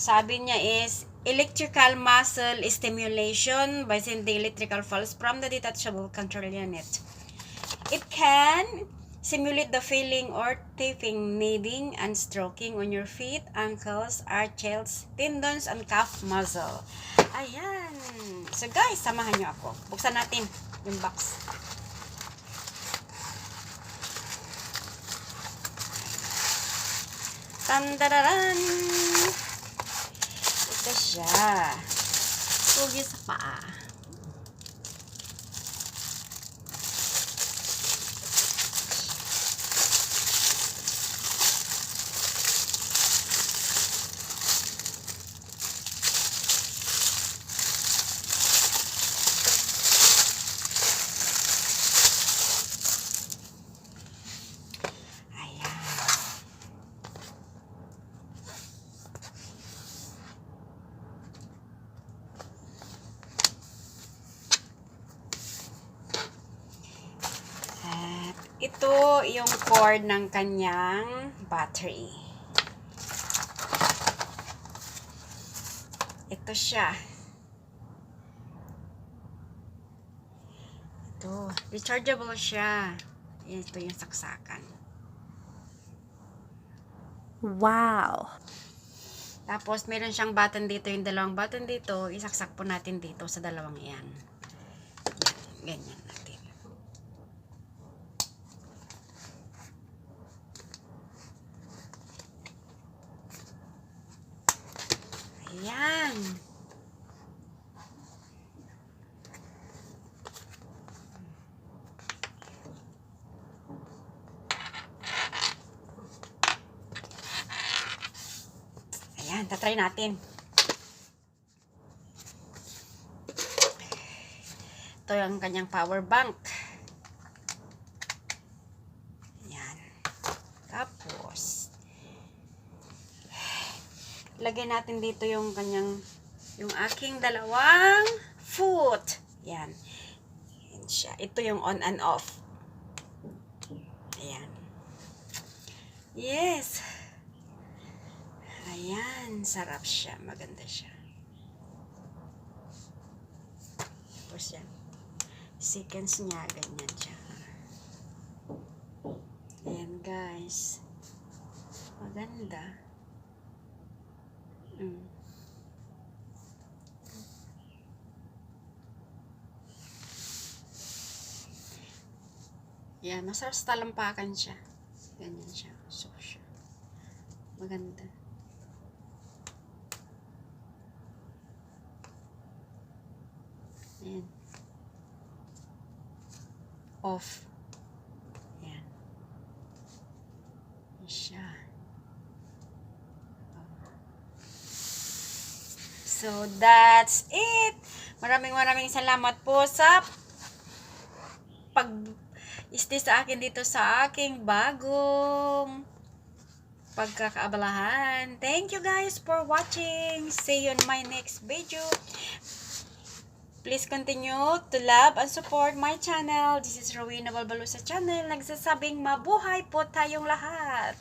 Sabi niya is electrical muscle stimulation by sending electrical pulse from the detachable control unit. It can simulate the feeling or tapping, kneading, and stroking on your feet, ankles, arches, tendons, and calf muscle. Ayan. So guys, samahan nyo ako. Buksan natin yung box. Tandararan! Ito siya. Pugi sa paa. Ito yung cord ng kanyang battery. Ito siya. Ito. Rechargeable siya. Ito yung saksakan. Wow! Tapos, meron siyang button dito. Yung dalawang button dito, isaksak po natin dito sa dalawang yan. Ganyan natin. Ayan. Ayan, tatry natin. Ito yung kanyang power bank. Ayan. Tapos, lagay natin dito yung yung aking dalawang foot. Ayan. Ayan siya. Ito yung on and off. Ayan. Yes. Ayan. Sarap siya. Maganda siya. Tapos yan. Seconds niya. Ganyan siya. Ayan guys. Maganda. Yan, masarap sa talampakan siya. Ganyan siya. So, siya. Maganda. Ayan. Off. Ayan. Ayan siya. So, that's it. Maraming salamat po sa pag-stay sa akin dito sa aking bagong pagkakaabalahan. Thank you guys for watching. See you in my next video. Please continue to love and support my channel. This is Rowena Balbalosa channel. Nagsasabing mabuhay po tayong lahat.